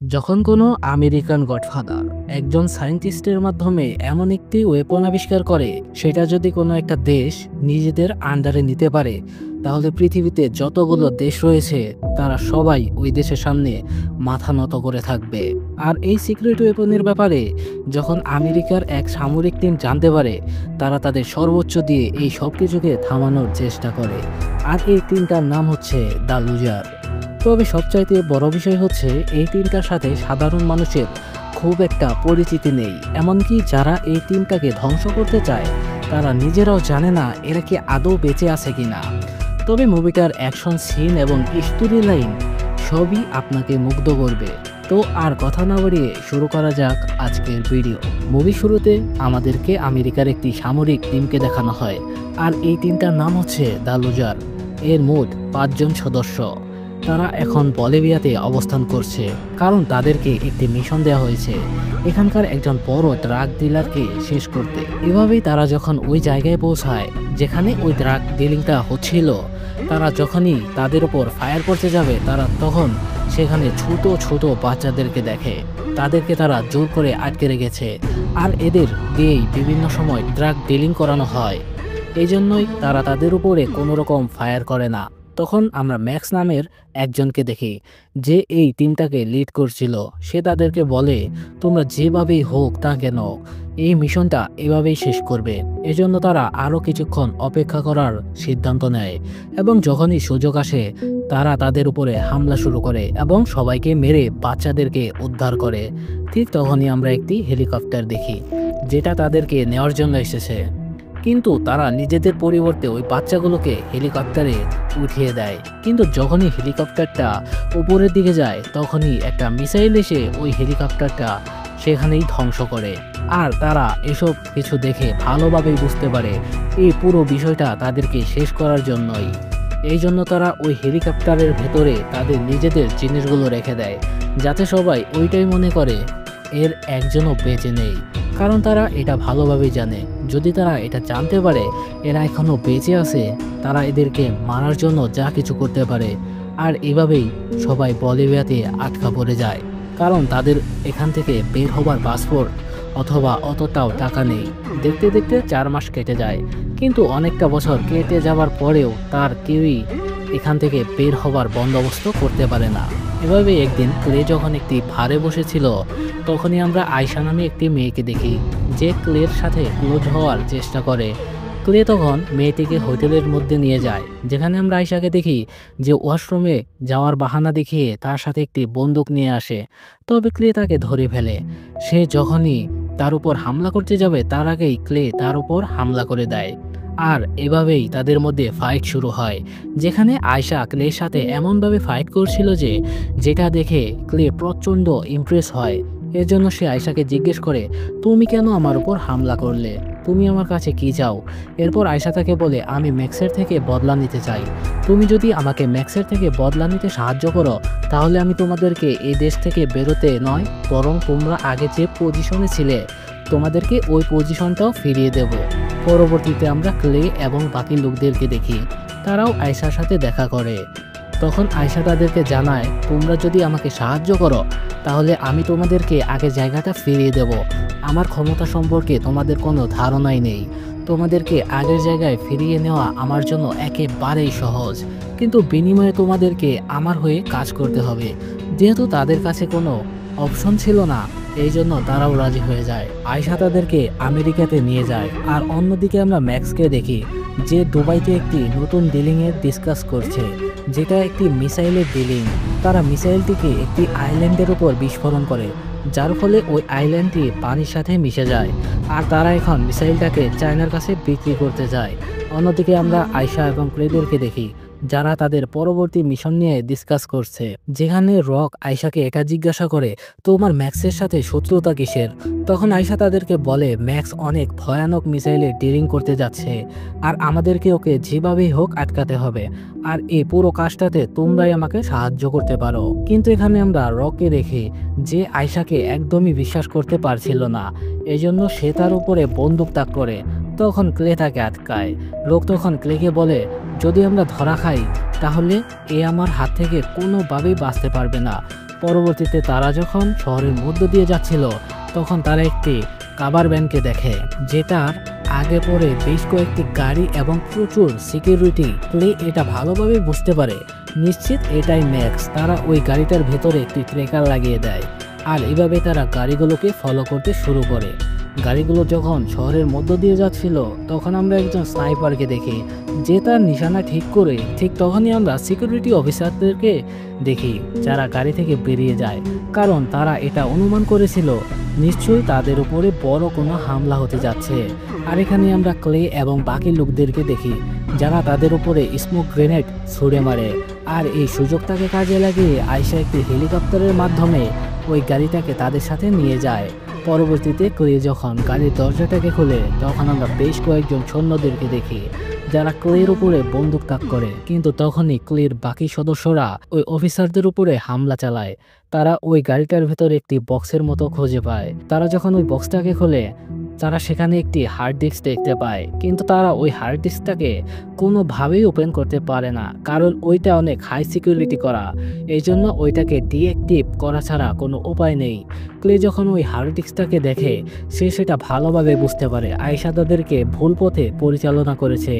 যখন কোনো American godfather একজন সায়েন্টিস্টের মাধ্যমে এমন একটি ওয়েপন আবিষ্কার করে, সেটা যদি কোনো একটা দেশ নিজেদের আন্ডারে নিতে পারে, তাহলে পৃথিবীতে যতগুলো দেশ রয়েছে তারা সবাই ওই দেশের সামনে মাথা নত করে থাকবে। আর এই সিক্রেট ওয়েপনের ব্যাপারে যখন আমেরিকার এক সামরিক টিম জানতে পারে, তারা তাদের সর্বোচ্চ দিয়ে এই সব কিছুকে থামানোর চেষ্টা করে। আর এই টিমটার নাম হচ্ছে দ্য লুজার। তবে সবচাইতে বড় বিষয় হচ্ছে এই টিমটার সাথে সাধারণ মানুষের খুব একটা পরিচিতি নেই। এমনকি যারা এই টিমটাকে ধ্বংস করতে চায় তারা নিজেরাও জানে না এরা কি আদৌ বেঁচে আছে কিনা। তবে মুভিটার অ্যাকশন সিন এবং স্টোরি লাইন সবই আপনাকে মুগ্ধ করবে। তো আর কথা না বাড়িয়ে শুরু করা যাক আজকের ভিডিও। মুভি শুরুতে আমাদেরকে আমেরিকার একটি সামরিক টিমকে দেখানো হয়, আর এই টিমটার নাম হচ্ছে দ্য লুজার। এর মোট 5 জন সদস্য। তারা এখন বলিভিয়াতে অবস্থান করছে, কারণ তাদেরকে একটি মিশন দেওয়া হয়েছে এখানকার একজন বড় ড্রাগ ডিলারকে শেষ করতে। এভাবেই তারা যখন ওই জায়গায় পৌঁছায় যেখানে ওই ড্রাগ ডিলিংটা হচ্ছিল, তারা যখনই তাদের উপর ফায়ার করতে যাবে তারা তখন সেখানে ছোট ছোট বাচ্চাদেরকে দেখে। তাদেরকে তারা জোর করে আটকে রেখেছে, আর এদের দিয়েই বিভিন্ন সময় ড্রাগ ডিলিং করানো হয়। এই জন্যই তারা তাদের উপরে কোনো রকম ফায়ার করে না। তখন আমরা ম্যাক্স নামের একজনকে দেখি, যে এই টিমটাকে লিড করছিল। সে তাদেরকে বলে, তোমরা যেভাবেই হোক তা কেন এই মিশনটা এভাবেই শেষ করবে। এজন্য তারা আরও কিছুক্ষণ অপেক্ষা করার সিদ্ধান্ত নেয়, এবং যখনই সুযোগ আসে তারা তাদের উপরে হামলা শুরু করে এবং সবাইকে মেরে বাচ্চাদেরকে উদ্ধার করে। ঠিক তখনই আমরা একটি হেলিকপ্টার দেখি, যেটা তাদেরকে নেওয়ার জন্য এসেছে। কিন্তু তারা নিজেদের পরিবর্তে ওই বাচ্চাগুলোকে হেলিকপ্টারে উঠিয়ে দেয়। কিন্তু যখনই হেলিকপ্টারটা উপরের দিকে যায় তখনই একটা মিসাইল এসে ওই হেলিকপ্টারটা সেখানেই ধ্বংস করে। আর তারা এসব কিছু দেখে ভালোভাবেই বুঝতে পারে এই পুরো বিষয়টা তাদেরকে শেষ করার জন্যই। এই জন্য তারা ওই হেলিকপ্টারের ভেতরে তাদের নিজেদের জিনিসগুলো রেখে দেয়, যাতে সবাই ওইটাই মনে করে এর একজনও বেঁচে নেই। কারণ তারা এটা ভালোভাবেই জানে, যদি তারা এটা জানতে পারে এরা এখনও বেঁচে আছে, তারা এদেরকে মারার জন্য যা কিছু করতে পারে। আর এভাবেই সবাই বলিভিয়াতে আটকা পড়ে যায়, কারণ তাদের এখান থেকে বের হবার পাসপোর্ট অথবা অতটাও টাকা নেই। দেখতে দেখতে 4 মাস কেটে যায়, কিন্তু অনেকটা বছর কেটে যাওয়ার পরেও তার কেউই এখান থেকে বের হবার বন্দোবস্ত করতে পারে না। এভাবে একদিন ক্লে যখন একটি ভারে বসেছিল, তখনই আমরা আয়শা নামে একটি মেয়েকে দেখি, যে ক্লের সাথে ক্লোজ হওয়ার চেষ্টা করে। ক্লে তখন মেয়েটিকে হোটেলের মধ্যে নিয়ে যায়, যেখানে আমরা আয়শাকে দেখি যে ওয়াশরুমে যাওয়ার বাহানা দেখিয়ে তার সাথে একটি বন্দুক নিয়ে আসে। তবে ক্লে তাকে ধরে ফেলে। সে যখনই তার উপর হামলা করতে যাবে তার আগেই ক্লে তার উপর হামলা করে দেয়। আর এভাবেই তাদের মধ্যে ফাইট শুরু হয়, যেখানে আয়শা ক্লের সাথে এমনভাবে ফাইট করছিল যে যেটা দেখে ক্লে প্রচণ্ড ইমপ্রেস হয়। এর জন্য সে আয়শাকে জিজ্ঞেস করে, তুমি কেন আমার উপর হামলা করলে? তুমি আমার কাছে কি চাও? এরপর আয়শা তাকে বলে, আমি ম্যাক্সের থেকে বদলা নিতে চাই। তুমি যদি আমাকে ম্যাক্সের থেকে বদলা নিতে সাহায্য করো, তাহলে আমি তোমাদেরকে এই দেশ থেকে বেরোতে নয়, বরং তোমরা আগে যে পজিশনে ছিলে তোমাদেরকে ওই পজিশনটাও ফিরিয়ে দেব। পরবর্তীতে আমরা ক্লে এবং বাকি লোকদেরকে দেখি, তারাও আয়শার সাথে দেখা করে। তখন আয়শা তাদেরকে জানায়, তোমরা যদি আমাকে সাহায্য করো তাহলে আমি তোমাদেরকে আগের জায়গাটা ফিরিয়ে দেব। আমার ক্ষমতা সম্পর্কে তোমাদের কোনো ধারণাই নেই। তোমাদেরকে আগের জায়গায় ফিরিয়ে নেওয়া আমার জন্য একেবারেই সহজ, কিন্তু বিনিময়ে তোমাদেরকে আমার হয়ে কাজ করতে হবে। যেহেতু তাদের কাছে কোনো অপশন ছিল না, এই জন্য তারাও রাজি হয়ে যায়। আয়শা তাদেরকে আমেরিকাতে নিয়ে যায়। আর অন্যদিকে আমরা ম্যাক্সকে দেখি, যে দুবাইতে একটি নতুন ডিলিংয়ের ডিসকাস করছে, যেটা একটি মিসাইলের ডিলিং। তারা মিসাইলটিকে একটি আইল্যান্ডের উপর বিস্ফোরণ করে, যার ফলে ওই আইল্যান্ডটি পানির সাথে মিশে যায়। আর তারা এখন মিসাইলটাকে চায়নার কাছে বিক্রি করতে যায়। অন্যদিকে আমরা আয়শা এবং ক্লেদেরকে দেখি, যারা তাদের পরবর্তী মিশন নিয়ে ডিসকাস করছে, যেখানে রক আয়শাকে এটা জিজ্ঞাসা করে, তোমার ম্যাক্সের সাথে শত্রুতা কিসের? তখন আয়শা তাদেরকে বলে, ম্যাক্স অনেক ভয়ানক মিসাইলে ডিলিং করতে যাচ্ছে, আর আমাদেরকে ওকে যেভাবেই হোক আটকাতে হবে। আর এই পুরো কাজটাতে তোমরাই আমাকে সাহায্য করতে পারো। কিন্তু এখানে আমরা রককে দেখি, যে আয়শাকে একদমই বিশ্বাস করতে পারছিল না, এজন্য সে তার উপরে বন্দুক তাক করে। তখন ক্লে তাকে আটকায়। লোক তখন ক্লেকে বলে, যদি আমরা ধরা খাই তাহলে এ আমার হাত থেকে কোনোভাবেই বাঁচতে পারবে না। পরবর্তীতে তারা যখন শহরের মধ্য দিয়ে যাচ্ছিল তখন তারা একটি কাভার ভ্যানকে দেখে, যেটার আগে পরে বেশ কয়েকটি গাড়ি এবং প্রচুর সিকিউরিটি। ক্লে এটা ভালোভাবে বুঝতে পারে, নিশ্চিত এটাই ম্যাক্স। তারা ওই গাড়িটার ভেতরে একটি ট্রেকার লাগিয়ে দেয় আর এভাবে তারা গাড়িগুলোকে ফলো করতে শুরু করে। গাড়িগুলো যখন শহরের মধ্য দিয়ে যাচ্ছিল তখন আমরা একজন স্নাইপারকে দেখি, যে তার নিশানা ঠিক করে ঠিক তখনই আমরা সিকিউরিটি অফিসারদেরকে দেখি যারা গাড়ি থেকে বেরিয়ে যায়, কারণ তারা এটা অনুমান করেছিল নিশ্চয়ই তাদের উপরে বড় কোনো হামলা হতে যাচ্ছে। আর এখানে আমরা ক্লে এবং বাকি লোকদেরকে দেখি যারা তাদের উপরে স্মোক গ্রেনেড ছুড়ে মারে। আর এই সুযোগটাকে কাজে লাগিয়ে আয়েশা একটি হেলিকপ্টারের মাধ্যমে ওই গাড়িটাকে তাদের সাথে নিয়ে যায়। পরবর্তীতে ক্লে যখন গাড়ির দরজাটাকে খোলে তখন আমরা বেশ কয়েকজন সৈন্যদেরকে দেখি যারা ক্লের উপরে বন্দুক তাক করে, কিন্তু তখনই ক্লের বাকি সদস্যরা ওই অফিসারদের উপরে হামলা চালায়। তারা ওই গাড়িটার ভেতর একটি বক্সের মতো খুঁজে পায়। তারা যখন ওই বক্সটাকে খোলে তারা সেখানে একটি হার্ড ডিস্ক দেখতে পায়, কিন্তু তারা ওই হার্ড ডিস্কটাকে কোনোভাবেই ওপেন করতে পারে না, কারণ ওইটা অনেক হাই সিকিউরিটি করা। এই জন্য ওইটাকে ডিঅ্যাক্টিভ করা ছাড়া কোনো উপায় নেই। ক্লে যখন ওই হার্ড ডিস্কটাকে দেখে সে সেটা ভালোভাবে বুঝতে পারে আয়েশা তাদেরকে ভুল পথে পরিচালনা করেছে,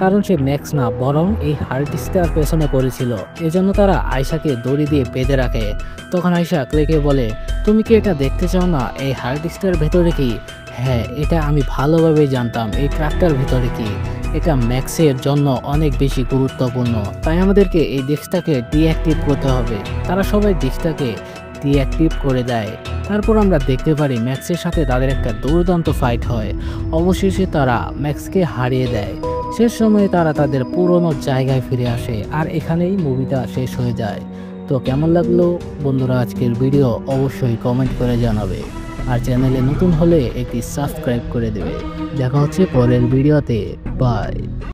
কারণ সে ম্যাক্স না বরং এই হার্ড ডিস্কটার পেছনে পড়েছিল। এজন্য তারা আয়েশাকে দড়ি দিয়ে বেঁধে রাখে। তখন আয়েশা ক্লেকে বলে, তুমি কি এটা দেখতে চাও না এই হার্ড ডিস্কটার ভেতরে কি? হ্যাঁ, এটা আমি ভালোভাবেই জানতাম এই ট্রাকটার ভিতরে কি। এটা ম্যাক্সের জন্য অনেক বেশি গুরুত্বপূর্ণ, তাই আমাদেরকে এই ডিস্কটাকে ডিঅ্যাক্টিভ করতে হবে। তারা সবাই ডিস্কটাকে ডিঅ্যাক্টিভ করে দেয়। তারপর আমরা দেখতে পারি ম্যাক্সের সাথে তাদের একটা দুর্দান্ত ফাইট হয়। অবশেষে তারা ম্যাক্সকে হারিয়ে দেয়। শেষ সময়ে তারা তাদের পুরনো জায়গায় ফিরে আসে আর এখানেই মুভিটা শেষ হয়ে যায়। তো কেমন লাগলো বন্ধুরা আজকের ভিডিও অবশ্যই কমেন্ট করে জানাবে, আর চ্যানেলে নতুন হলে একটি সাবস্ক্রাইব করে দেবে। দেখা হচ্ছে পরের ভিডিওতে। বাই।